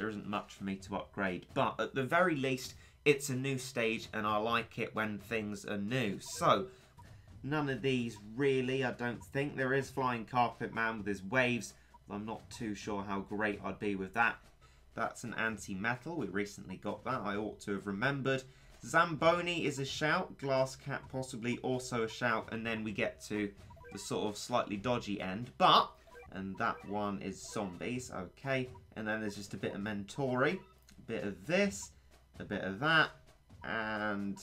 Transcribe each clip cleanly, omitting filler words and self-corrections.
there isn't much for me to upgrade. But at the very least, it's a new stage and I like it when things are new. So, none of these really, I don't think. There is Flying Carpet Man with his waves. I'm not too sure how great I'd be with that. That's an anti-metal. We recently got that. I ought to have remembered. Zamboni is a shout. Glass Cat possibly also a shout. And then we get to the sort of slightly dodgy end. But, and that one is zombies. Okay. And then there's just a bit of Mentori. A bit of this. A bit of that. And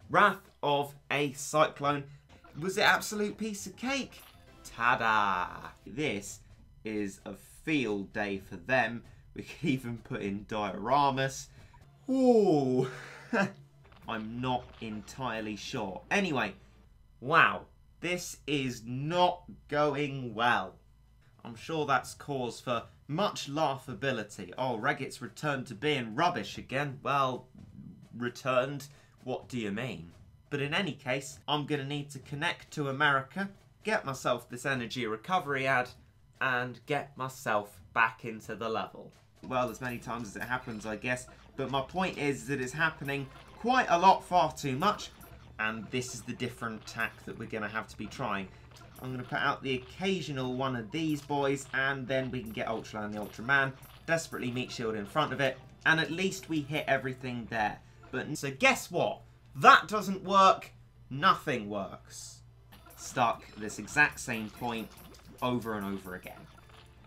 Wrath of a Cyclone. Was it absolute piece of cake? Ta-da! This is a field day for them. We could even put in dioramas. Ooh, I'm not entirely sure. Anyway, wow, this is not going well. I'm sure that's cause for much laughability. Oh, Reggit's returned to being rubbish again. Well, returned? What do you mean? But in any case, I'm going to need to connect to America, get myself this energy recovery ad, and get myself back into the level. Well, as many times as it happens, I guess. But my point is that it's happening quite a lot, far too much. And this is the different tack that we're going to have to be trying. I'm going to put out the occasional one of these boys, and then we can get Ultraland the Ultraman, desperately meat shield in front of it, and at least we hit everything there. But so guess what? That doesn't work. Nothing works. Stuck at this exact same point over and over again.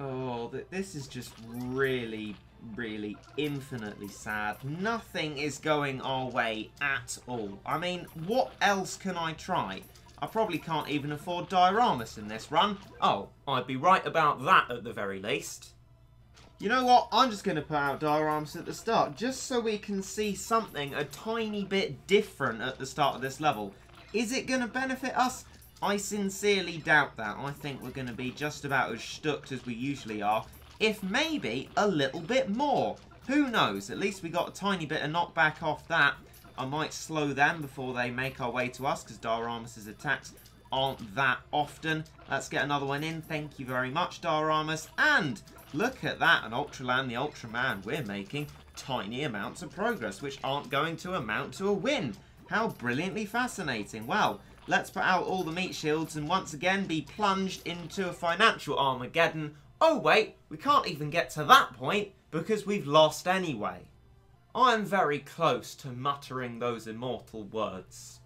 Oh, this is just really, really infinitely sad. Nothing is going our way at all. I mean, what else can I try? I probably can't even afford dioramas in this run. Oh, I'd be right about that at the very least. You know what? I'm just going to put out dioramas at the start, just so we can see something a tiny bit different at the start of this level. Is it going to benefit us? I sincerely doubt that. I think we're going to be just about as stuck as we usually are, if maybe a little bit more. Who knows? At least we got a tiny bit of knockback off that. I might slow them before they make our way to us, because Dioramas' attacks aren't that often. Let's get another one in. Thank you very much, Dioramas. And look at that, an Ultraland the Ultraman. We're making tiny amounts of progress, which aren't going to amount to a win. How brilliantly fascinating. Well, let's put out all the meat shields and once again be plunged into a financial Armageddon. Oh wait, we can't even get to that point because we've lost anyway. I'm very close to muttering those immortal words.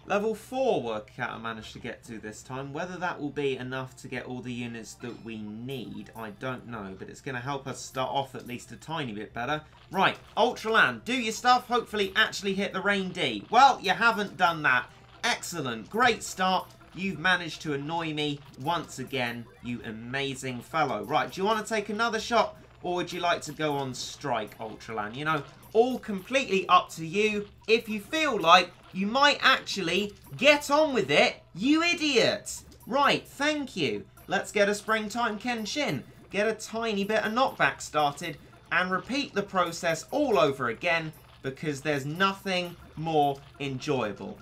Level 4 work out I managed to get to this time. Whether that will be enough to get all the units that we need, I don't know. But it's going to help us start off at least a tiny bit better. Right, Ultraland, do your stuff. Hopefully actually hit the Rain D. Well, you haven't done that. Excellent, great start. You've managed to annoy me once again, you amazing fellow. Right, do you want to take another shot? Or would you like to go on strike, Ultraland? You know, all completely up to you. If you feel like you might actually get on with it, you idiot. Right, thank you. Let's get a Springtime Kenshin. Get a tiny bit of knockback started and repeat the process all over again because there's nothing more enjoyable.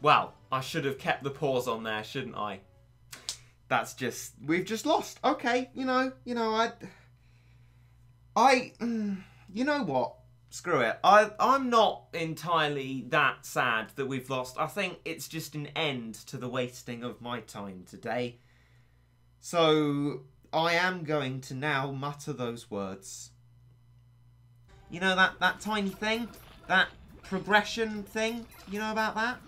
Well, I should have kept the pause on there, shouldn't I? That's just, we've just lost. Okay, you know, you know what? Screw it. I'm not entirely that sad that we've lost. I think it's just an end to the wasting of my time today. So, I am going to now mutter those words. You know that tiny thing? That progression thing? You know about that?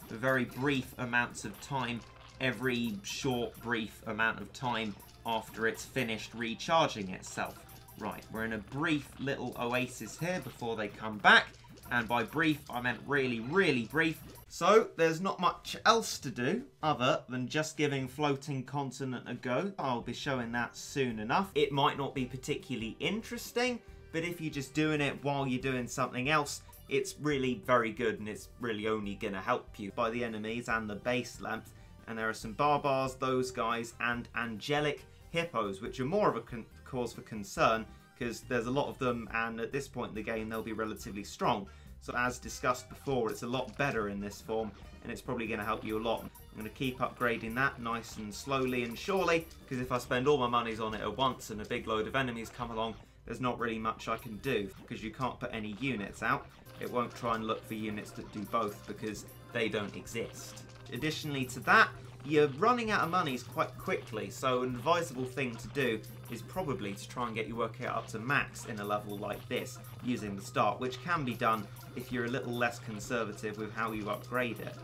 The very brief amounts of time, every short, brief amount of time after it's finished recharging itself. Right, we're in a brief little oasis here before they come back. And by brief, I meant really, really brief. So, there's not much else to do other than just giving Floating Continent a go. I'll be showing that soon enough. It might not be particularly interesting, but if you're just doing it while you're doing something else, it's really very good and it's really only going to help you by the enemies and the base length. And there are some barbars, those guys, and angelic hippos, which are more of a cause for concern because there's a lot of them and at this point in the game they'll be relatively strong. So as discussed before, it's a lot better in this form, and it's probably going to help you a lot. I'm going to keep upgrading that nice and slowly and surely, because if I spend all my monies on it at once and a big load of enemies come along, there's not really much I can do, because you can't put any units out. It won't try and look for units that do both, because they don't exist. Additionally to that, you're running out of monies quite quickly, so an advisable thing to do is probably to try and get your workout up to max in a level like this, using the start, which can be done if you're a little less conservative with how you upgrade it.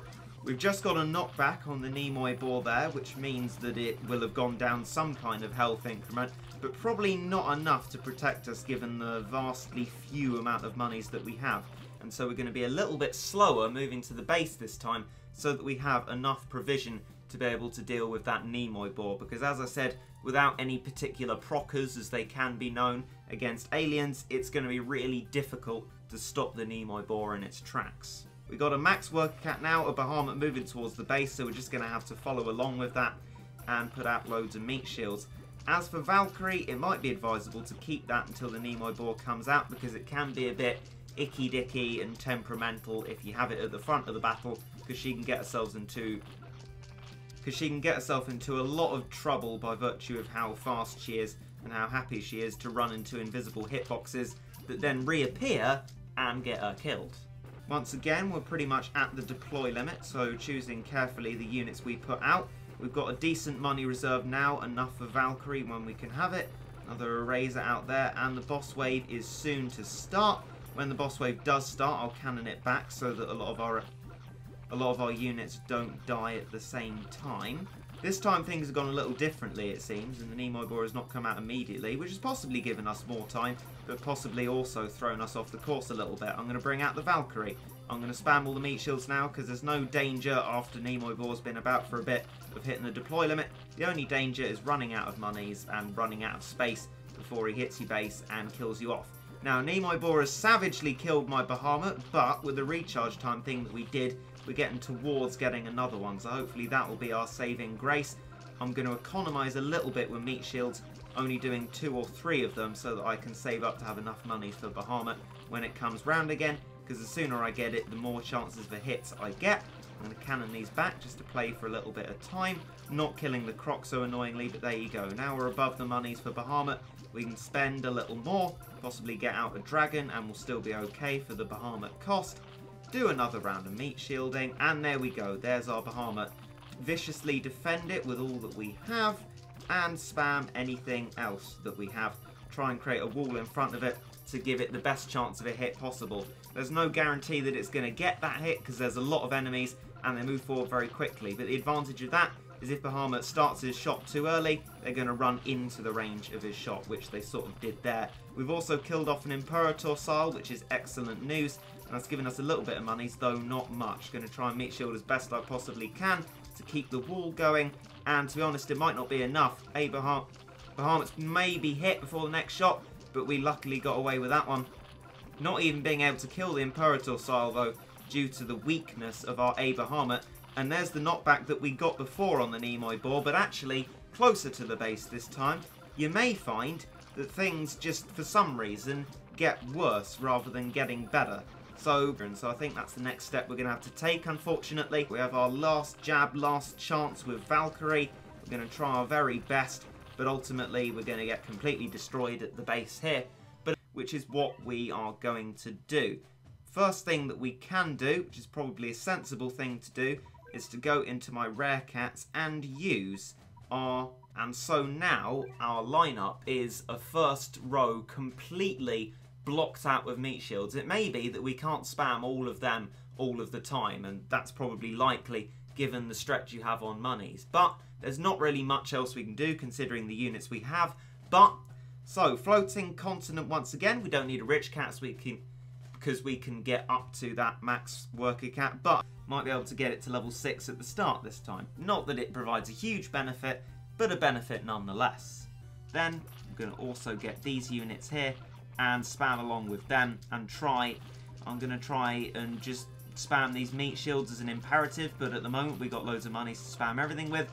We've just got a knockback on the Nimoy boar there, which means that it will have gone down some kind of health increment, but probably not enough to protect us given the vastly few amount of monies that we have. And so we're going to be a little bit slower moving to the base this time, so that we have enough provision to be able to deal with that Nimoy boar, because as I said, without any particular proccers, as they can be known, against aliens, it's going to be really difficult to stop the Nimoy boar in its tracks. We got a max worker cat now, a Bahamut moving towards the base, so we're just going to have to follow along with that and put out loads of meat shields. As for Valkyrie, it might be advisable to keep that until the Nimoy boar comes out, because it can be a bit icky-dicky and temperamental if you have it at the front of the battle, because she can get herself into a lot of trouble by virtue of how fast she is and how happy she is to run into invisible hitboxes that then reappear and get her killed. Once again, we're pretty much at the deploy limit, so choosing carefully the units we put out. We've got a decent money reserve now, enough for Valkyrie when we can have it. Another Eraser out there, and the boss wave is soon to start. When the boss wave does start, I'll cannon it back so that a lot of our units don't die at the same time. This time things have gone a little differently, it seems, and the Nimoy boar has not come out immediately, which has possibly given us more time, but possibly also thrown us off the course a little bit. I'm going to bring out the Valkyrie. I'm going to spam all the meat shields now, because there's no danger after Nimoy boar's been about for a bit of hitting the deploy limit. The only danger is running out of monies and running out of space before he hits your base and kills you off. Now, Nimoy boar has savagely killed my Bahamut, but with the recharge time thing that we did, we're getting towards getting another one, so hopefully that will be our saving grace. I'm going to economise a little bit with meat shields, only doing 2 or 3 of them so that I can save up to have enough money for Bahamut when it comes round again, because the sooner I get it, the more chances for hits I get. I'm going to cannon these back just to play for a little bit of time, not killing the croc so annoyingly, but there you go. Now we're above the monies for Bahamut. We can spend a little more, possibly get out a dragon, and we'll still be okay for the Bahamut cost. Do another round of meat shielding, and there we go. There's our Bahamut. Viciously defend it with all that we have, and spam anything else that we have. Try and create a wall in front of it to give it the best chance of a hit possible. There's no guarantee that it's going to get that hit, because there's a lot of enemies, and they move forward very quickly. But the advantage of that is if Bahamut starts his shot too early, they're going to run into the range of his shot, which they sort of did there. We've also killed off an Imperator Sile, which is excellent news, and that's given us a little bit of monies, though not much. Going to try and meat shield as best I possibly can to keep the wall going, and to be honest, it might not be enough. Bahamut's may be hit before the next shot, but we luckily got away with that one. Not even being able to kill the Imperator Sile, though, due to the weakness of our Bahamut. And there's the knockback that we got before on the Nimoy boar, but actually closer to the base this time. You may find that things just, for some reason, get worse rather than getting better. So I think that's the next step we're going to have to take, unfortunately. We have our last jab, last chance with Valkyrie. We're going to try our very best, but ultimately we're going to get completely destroyed at the base here, which is what we are going to do. First thing that we can do, which is probably a sensible thing to do, is to go into my rare cats and use our... And so now our lineup is a first row completely blocked out with meat shields. It may be that we can't spam all of them all of the time, and that's probably likely given the stretch you have on monies. But there's not really much else we can do considering the units we have. So floating continent once again. We don't need a rich cat because we can get up to that max worker cat, but might be able to get it to level 6 at the start this time. Not that it provides a huge benefit, but a benefit nonetheless. Then I'm going to also get these units here and spam along with them and I'm going to try and just spam these meat shields as an imperative, but at the moment we've got loads of monies to spam everything with,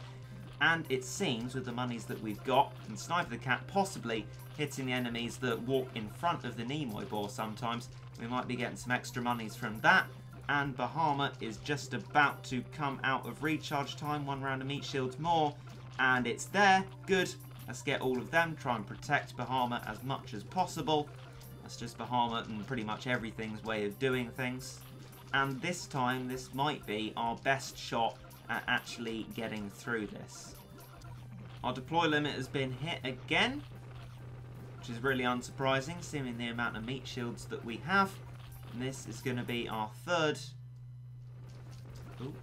and it seems with the monies that we've got, and Sniper the Cat possibly hitting the enemies that walk in front of the Nimoy boar sometimes. We might be getting some extra monies from that. And Bahama is just about to come out of recharge time. 1 round of meat shields more. And it's there. Good. Let's get all of them. Try and protect Bahama as much as possible. That's just Bahama and pretty much everything's way of doing things. And this time, this might be our best shot at actually getting through this. Our deploy limit has been hit again, which is really unsurprising, seeing the amount of meat shields that we have. And this is going to be our third. Ooh.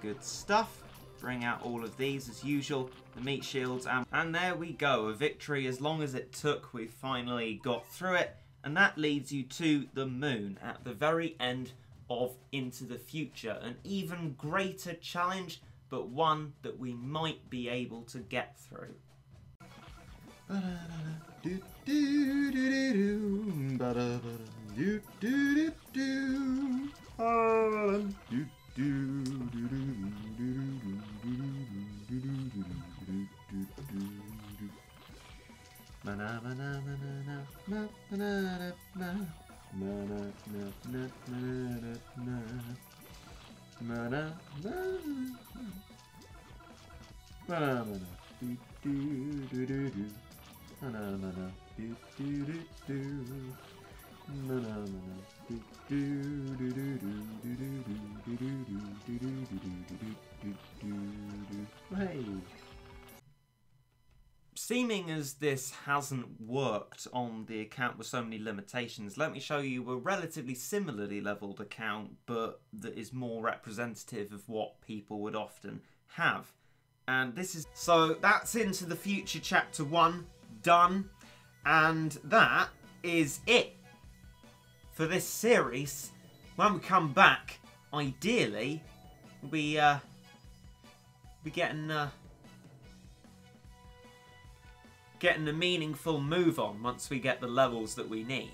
Good stuff. Bring out all of these as usual, the meat shields, and there we go, a victory as long as it took. We finally got through it, and that leads you to the moon at the very end of Into the Future. An even greater challenge, but one that we might be able to get through. Hey. Seeming as this hasn't worked on the account with so many limitations, let me show you a relatively similarly leveled account, but that is more representative of what people would often have. And this is... So that's Into the Future Chapter 1 done, and that is it for this series. When we come back, ideally, we getting a meaningful move on once we get the levels that we need.